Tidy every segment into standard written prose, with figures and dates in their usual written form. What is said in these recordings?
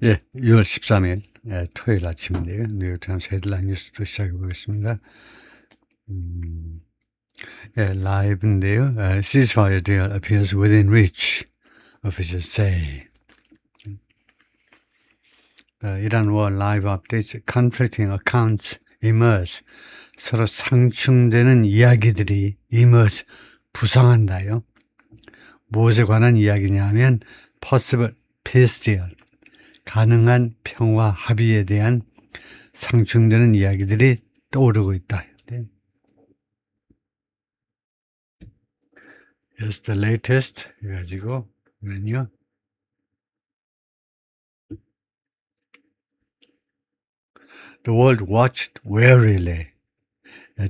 예, 6월 13일 토요일 아침인데요. 뉴욕타임스 헤드라인 뉴스부터 시작해 보겠습니다. 라이브인데요. Ceasefire deal appears within reach, officials say. Iran war live updates, conflicting accounts emerge. 서로 상충되는 이야기들이 emerge, 부상한다요. 무엇에 관한 이야기냐면 possible peace deal, 가능한 평화 합의에 대한 상충되는 이야기들이 떠오르고 있다. Here's the latest 해가지고 보면요. The world watched warily.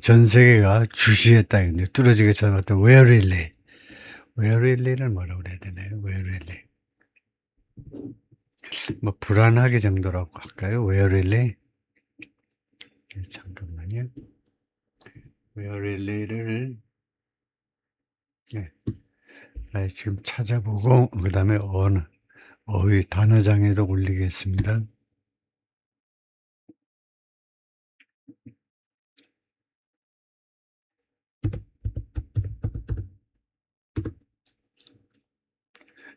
전 세계가 주시했다. 뚫어지게 쳐다봤던 warily. warily를 뭐라고 그래야 되나요? warily. 뭐 불안하게 정도라고 할까요? warily. 잠깐만요. warily를 지금 찾아보고 그 다음에 어휘 단어장에도 올리겠습니다.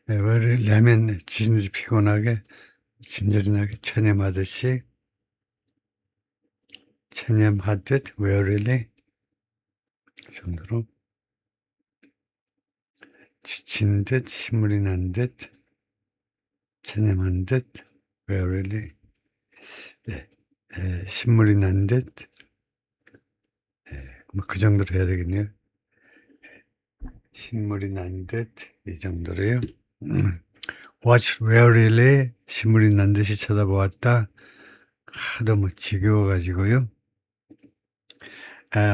왜냐면 진지 피곤하게 진절이나게 체념하듯이 체념하듯 wearily 정도로 지친 듯 힘물이 난 듯 체념한 듯 wearily 신물이 난 듯 뭐 그 정도로 해야 되겠네요. 신물이 난 듯 이 정도로요. Watch warily 신물이 난 듯이 쳐다보았다. 하도 뭐 지겨워가지고요.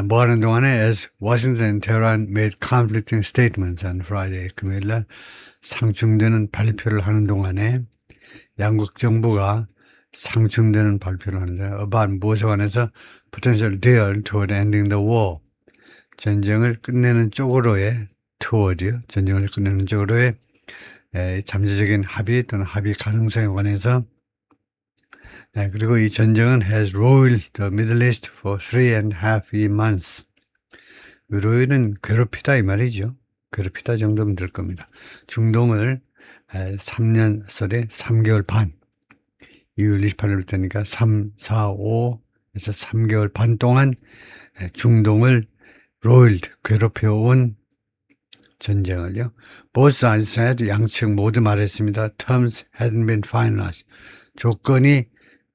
뭐 하는 동안에 as Washington and Tehran made conflicting statements on Friday, 금요일날 상충되는 발표를 하는 동안에 양국 정부가 상충되는 발표를 하는데 about 무엇에 관해서 potential deal toward ending the war, 전쟁을 끝내는 쪽으로의 toward요, 전쟁을 끝내는 쪽으로의 잠재적인 합의 또는 합의 가능성에 관해서 그리고 이 전쟁은 has roiled the Middle East for 3.5 months. roil은 괴롭히다 이 말이죠. 괴롭히다 정도면 될 겁니다. 중동을 3년 설에 3개월 반, 2월 28일부터 되니까 3, 4, 5에서 3개월 반 동안 중동을 roiled, 괴롭혀온 전쟁을요. Both sides said, 양측 모두 말했습니다. Terms hadn't been finalized. 조건이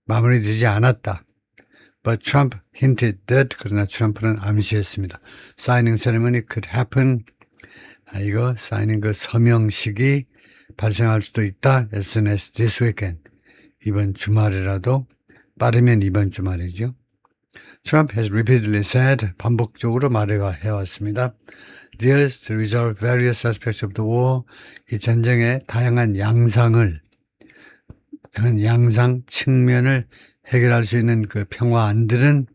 마무리되지 않았다. But Trump hinted that, 그러나 트럼프는 암시했습니다. Signing ceremony could happen. 이거 사인인 그 서명식이 발생할 수도 있다. As soon as this weekend. 이번 주말이라도 빠르면 이번 주말이죠. Trump has repeatedly said, 반복적으로 말해왔습니다. Deals to resolve various aspects of the war. 이 전쟁의 다양한 양상 측면을 해결할 수 있는 그 평화안들은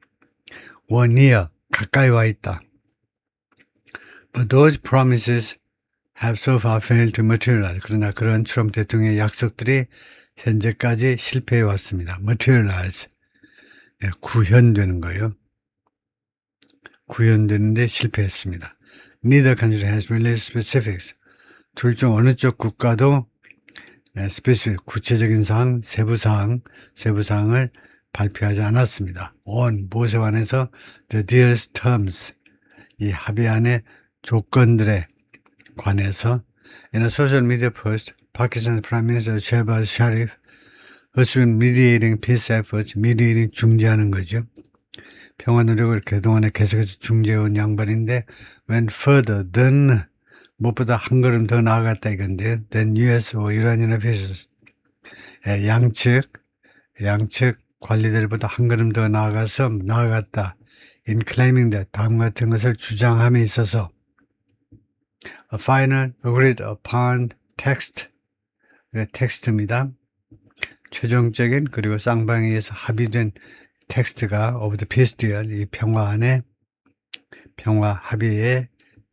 were near, 가까이 와 있다. But those promises have so far failed to materialize. 그러나 그런 트럼프 대통령의 약속들이 현재까지 실패해 왔습니다. materialize. 구현되는 거예요. 구현되는데 실패했습니다. Neither country has released specifics. 둘 중 어느 쪽 국가도 specific, 구체적인 사항, 세부 사항을 발표하지 않았습니다. on, 무엇에 관해서 the deal's terms, 이 합의안의 조건들에 관해서 in a social media post, Pakistan's Prime Minister Shehbaz Sharif has been mediating peace efforts, mediating 중재하는 거죠. 평화 노력을 그동안에 계속해서 중재해온 양반인데 went further than, 무엇보다 한 걸음 더 나아갔다 이건데요. than US or Iranian officials. 양측 관리들보다 한 걸음 더 나아갔다. in claiming that, 다음 같은 것을 주장함에 있어서 a final agreed upon text, 텍스트입니다. 최종적인 그리고 쌍방에 의해서 합의된 텍스트가 of the peace deal, 이 평화 합의의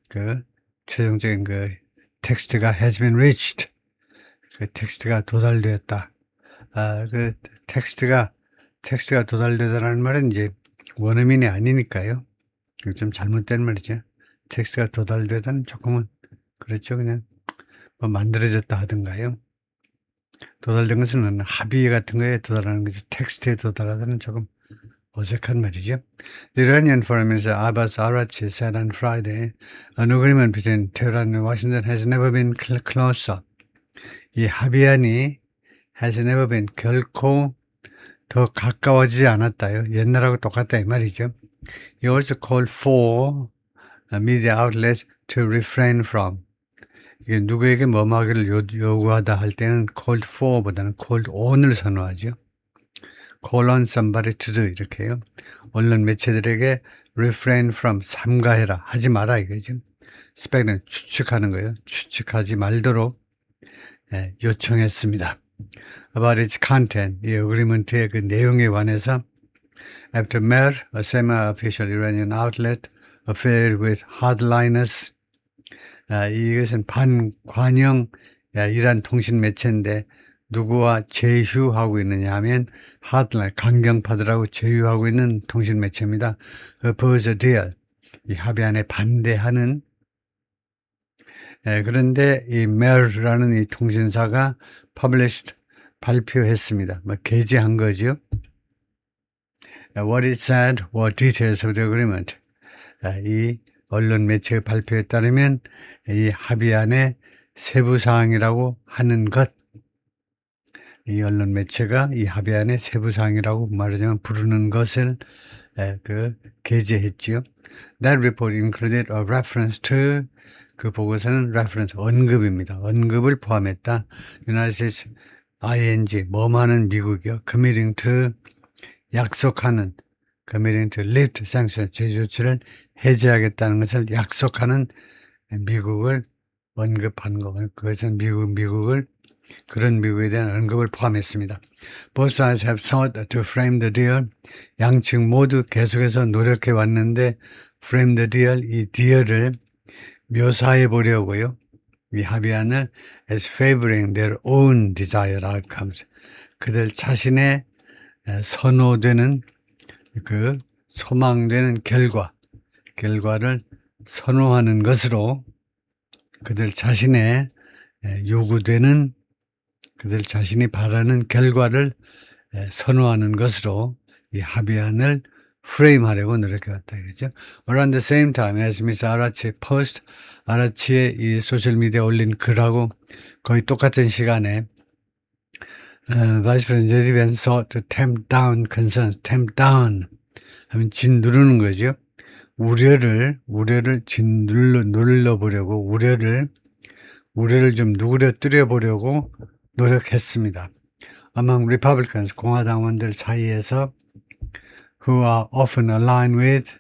그 최종적인 그 텍스트가 has been reached. 그 텍스트가 도달되었다. 그 텍스트가 도달되다라는 말은 이제 원어민이 아니니까요. 좀 잘못된 말이죠. 텍스트가 도달되다는 조금은 그렇죠. 그냥 뭐 만들어졌다 하든가요. 도달된 것은 합의 같은 거에 도달하는 거죠. 텍스트에 도달하다는 조금 어색한 말이죠. The Iranian Foreign Minister Abbas Araghchi said on Friday, an agreement between Tehran and Washington has never been closer. 이 합의안이 has never been 결코 더 가까워지지 않았다요. 옛날하고 똑같다 이 말이죠. He also called for media outlets to refrain from. 이게 누구에게 뭐하기를 요구하다 할 때는 called for보다는 called on을 선호하죠. call on somebody to do 이렇게요. 언론 매체들에게 refrain from 삼가해라 하지 마라 이거죠. 스펙은 추측하는 거예요. 추측하지 말도록 요청했습니다. About its content, 이 어그리먼트의 그 내용에 관해서 after Mer, a semi-official Iranian outlet affiliated with hardliners, 이것은 반관영 이란 통신 매체인데 누구와 제휴하고 있느냐 하면 hardline, 강경파들하고 제휴하고 있는 통신 매체입니다. oppose a deal, 이 합의안에 반대하는 그런데 이 Mer라는 이 통신사가 published, 발표했습니다. 게재한 거죠. What it said were details of the agreement. 이 언론 매체의 발표에 따르면 이 합의안의 세부사항이라고 하는 것, 이 언론 매체가 이 합의안의 세부사항이라고 말하자면 부르는 것을 게재했지요. That report included a reference to, 그 보고서는 reference, 언급입니다. 언급을 포함했다. United States, ing, 뭐하는 미국이요. committing to, 약속하는, committing to lift sanctions, 제조치를 해제하겠다는 것을 약속하는 미국을 언급한 거. 그것은 미국을, 그런 미국에 대한 언급을 포함했습니다. Both sides have sought to frame the deal. 양측 모두 계속해서 노력해 왔는데 frame the deal, 이 deal을 묘사해 보려고요. 이 합의안을 as favoring their own desired outcomes. 그들 자신의 선호되는 그 소망되는 결과를 선호하는 것으로 그들 자신의 요구되는 그들 자신이 바라는 결과를 선호하는 것으로 이 합의안을 프레임하려고 노력해왔다. 그죠? Around the same time as Ms. Araghchi post, 아라치의 이 소셜미디어에 올린 글하고 거의 똑같은 시간에 Vice President Jerry Vance sought to tamp down concerns. tamp down 하면 짓누르는 거죠. 우려를 눌러보려고 우려를 좀 누그러뜨려 보려고 노력했습니다. Among Republicans, 공화당원들 사이에서 who are often aligned with,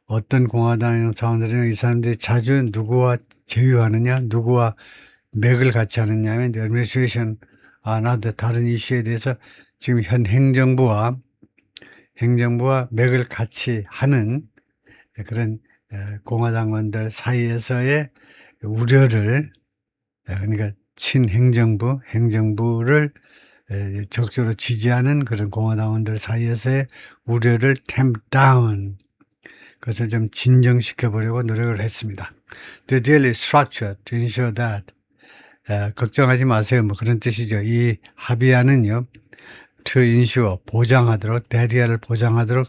어떤 공화당 사원들은 이 사람들이 자주 누구와 제휴하느냐, 누구와 맥을 같이 하느냐 하면 the administration, 다른 이슈에 대해서 지금 현 행정부와 맥을 같이 하는 그런 공화당원들 사이에서의 우려를, 그러니까 행정부를 적극적으로 지지하는 그런 공화당원들 사이에서의 우려를 tamp down, 그것을 좀 진정시켜 보려고 노력을 했습니다. The deal is structured to ensure that, 걱정하지 마세요. 뭐 그런 뜻이죠. 이 합의안은요, to ensure, 보장하도록, 대리아를 보장하도록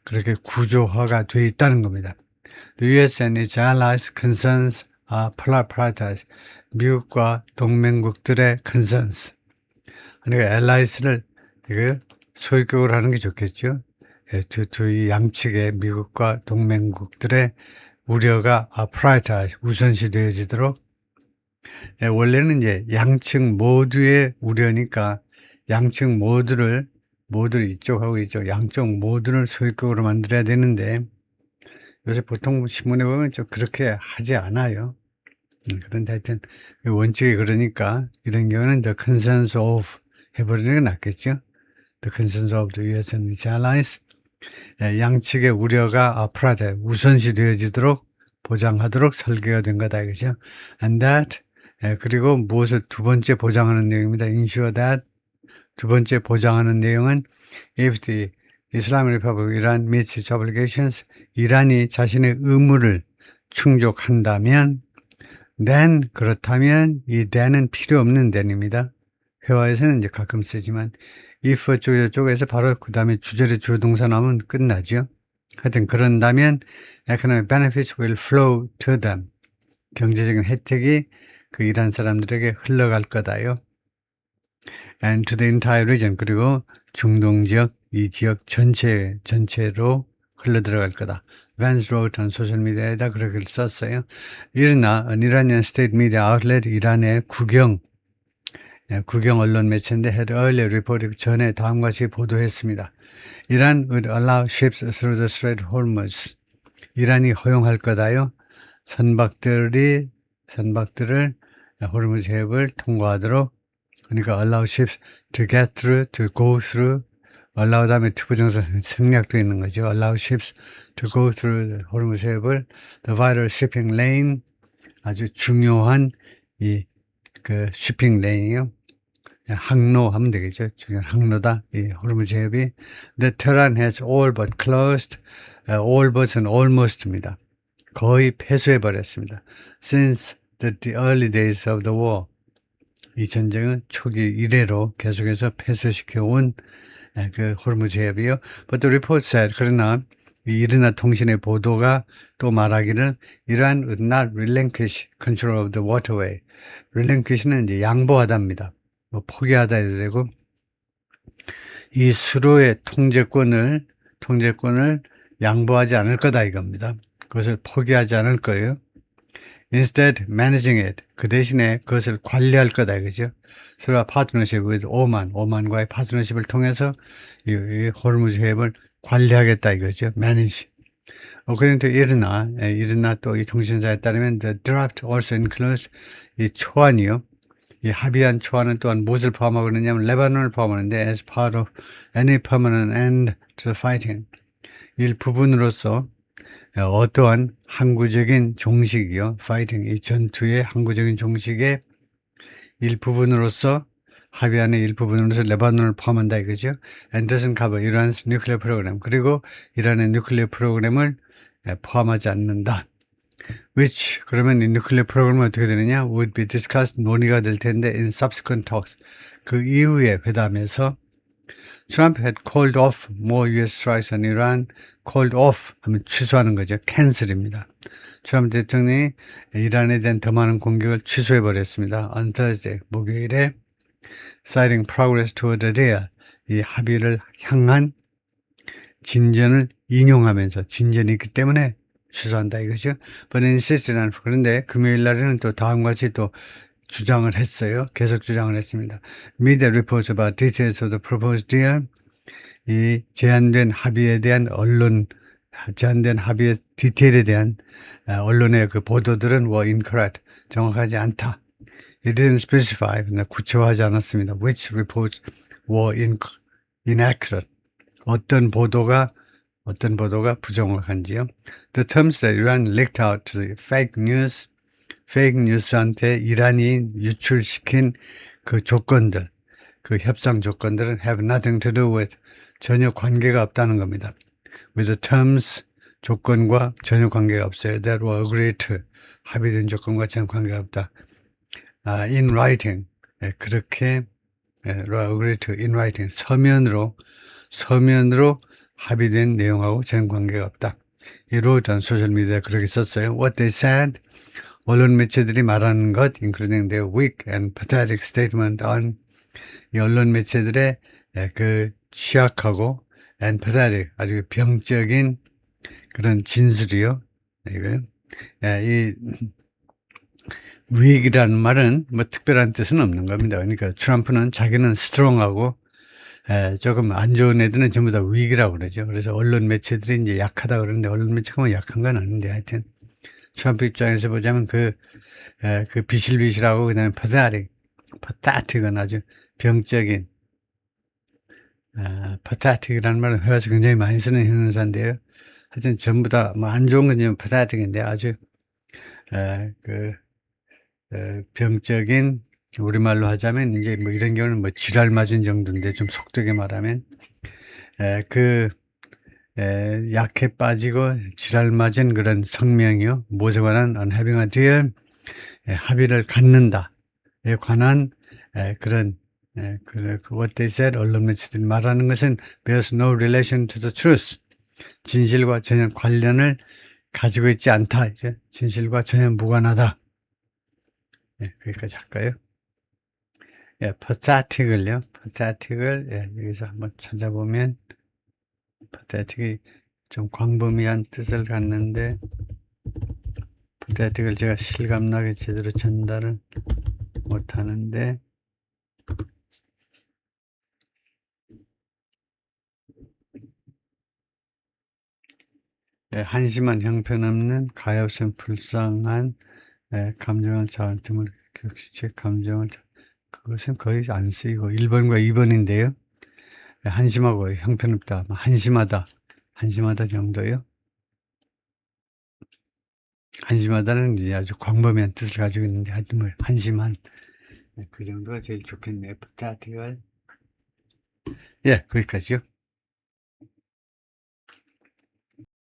그렇게 구조화가 되어 있다는 겁니다. The US and its allies' concerns are prioritized. 미국과 동맹국들의 concerns. 그러니까 allies를 소유격으로 하는 게 좋겠죠. 이 양측의 미국과 동맹국들의 우려가 prioritized, 우선시 되어지도록. 원래는 이제 양측 모두의 우려니까 양측 모두를 이쪽하고 이쪽 양쪽 모두를 소유격으로 만들어야 되는데 요새 보통 신문에 보면 좀 그렇게 하지 않아요. 그런데 하여튼 원칙이 그러니까 이런 경우는 the concerns of 해버리는 게 낫겠죠. The concerns of the US and its allies. 양측의 우려가 prioritized, 우선시 되어지도록 보장하도록 설계가 된 거다 이거죠. And that, 그리고 무엇을 두 번째 보장하는 내용입니다. Ensure that 두 번째 보장하는 내용은 if the Islamic Republic of Iran meets its obligations, 이란이 자신의 의무를 충족한다면 then 그렇다면 이 then은 필요 없는 then입니다. 회화에서는 이제 가끔 쓰지만 if 쪽에서 바로 그 다음에 주절의 주어 동사 나오면 끝나죠. 하여튼 그런다면 economic benefits will flow to them. 경제적인 혜택이 그 이란 사람들에게 흘러갈 거다요. and to the entire region. 그리고 중동 지역, 이 지역 전체로 흘러들어갈 거다. Vance wrote on 소셜미디어에다 그렇게 썼어요. 이러나 an Iranian state media outlet, 이란의 국영 언론 매체인데 had earlier reported 전에 다음과 같이 보도했습니다. Iran would allow ships through the Strait of Hormuz. 이란이 허용할 거다요. 선박들을 호르무즈 해협을 통과하도록, 그러니까 allow ships to get through, to go through, allow 다음에 투부정사 생략도 있는 거죠. allow ships to go through 호르무즈 해협을, the vital shipping lane, 아주 중요한 그 shipping lane이요. 항로 하면 되겠죠. 중요한 항로다. 이 호르무즈 해협이. The Tehran has all but closed. all but은 almost입니다. 거의 폐쇄해버렸습니다. Since the early days of the war. 이 전쟁은 초기 이래로 계속해서 폐쇄시켜온 그 호르무즈 해협이요. But the report said, 그러나 이 이르나 통신의 보도가 또 말하기를 Iran would not relinquish control of the waterway. relinquish는 이제 양보하다입니다. 뭐 포기하다 해도 되고, 이 수로의 통제권을 양보하지 않을 거다 이겁니다. 그것을 포기하지 않을 거예요. Instead, managing it. 그 대신에 그것을 관리할 거다 이거죠. 서로 파트너십 with 오만과의 파트너십을 통해서 이 호르무즈 해협을 관리하겠다 이거죠. manage. According to 이르나 또 이 통신사에 따르면 the draft also includes 이 초안이요. 이 합의한 초안은 또한 무엇을 포함하고 있느냐면 레바논을 포함하는데 as part of any permanent end to the fighting. 일부분으로서 어떠한 항구적인 종식이요. fighting, 이 전투의 항구적인 종식의 일부분으로서 합의안의 일부분으로서 레바논을 포함한다 이거죠. and doesn't cover Iran's nuclear program. 그리고 이란의 뉴클리어 프로그램을 포함하지 않는다. which 그러면 이 뉴클리어 프로그램은 어떻게 되느냐? would be discussed, 논의가 될 텐데 in subsequent talks. 그 이후의 회담에서 Trump had called off more US strikes on Iran. called off 하면 취소하는 거죠. cancel입니다. 트럼프 대통령이 이란에 대한 더 많은 공격을 취소해버렸습니다. on Thursday, 목요일에 citing progress toward a deal, 이 합의를 향한 진전을 인용하면서 진전이 있기 때문에 취소한다 이거죠. But insisted on, 그런데 금요일 날에는 또 다음과 같이 또 주장을 했어요. 계속 주장을 했습니다. Media reports about details of the proposed deal. 이 제한된 합의의 디테일에 대한 언론의 그 보도들은 were incorrect. 정확하지 않다. It didn't specify. 구체화하지 않았습니다. Which reports were inaccurate. 어떤 보도가 부정확한지요. The terms that Iran leaked out to the fake news한테 이란이 유출시킨 그 조건들, 그 협상 조건들은 have nothing to do with, 전혀 관계가 없다는 겁니다. With the terms, 조건과 전혀 관계가 없어요. That were agreed to, 합의된 조건과 전혀 관계가 없다. In writing, 그렇게 agreed to in writing, 서면으로 합의된 내용하고 전혀 관계가 없다. 이 wrote on 소셜미디어에 그렇게 썼어요. What they said, 언론 매체들이 말하는 것, including their weak and pathetic statement on, 이 언론 매체들의 그 취약하고 and pathetic, 아주 병적인 그런 진술이요. 이 weak이라는 말은 뭐 특별한 뜻은 없는 겁니다. 그러니까 트럼프는 자기는 strong하고 조금 안 좋은 애들은 전부 다 weak이라고 그러죠. 그래서 언론 매체들이 이제 약하다 그러는데 언론 매체가 뭐 약한 건 아닌데 하여튼 트럼프 입장에서 보자면 그 비실비실하고 그다음에 pathetic은 아주 병적인 pathetic이라는 말은 회화에서 굉장히 많이 쓰는 형용사인데요. 하여튼 전부 다 뭐 안 좋은 건 pathetic인데 아주 병적인 우리말로 하자면 이제 뭐 이런 경우는 뭐 지랄 맞은 정도인데 좀 속되게 말하면 약해 빠지고 지랄 맞은 그런 성명이요. 무엇에 관한 on having a deal, 합의를 갖는다에 관한 그런 what they said 언론 매체들이 말하는 것은 bears no relation to the truth. 진실과 전혀 관련을 가지고 있지 않다. 이제 진실과 전혀 무관하다. 거기까지 할까요? pathetic을요. pathetic을 여기서 한번 찾아보면 pathetic이 좀 광범위한 뜻을 갖는데 pathetic을 제가 실감나게 제대로 전달을 못하는데 한심한 형편없는 가엾은 불쌍한 감정을 자아tum을 격시체 감정을 그것은 거의 안 쓰이고 1번과 2번인데요. 한심하고 형편없다, 한심하다 정도요. 한심하다는 이제 아주 광범위한 뜻을 가지고 있는데 하여튼 뭐 한심한 그 정도가 제일 좋겠네요. pathetic을 거기까지요.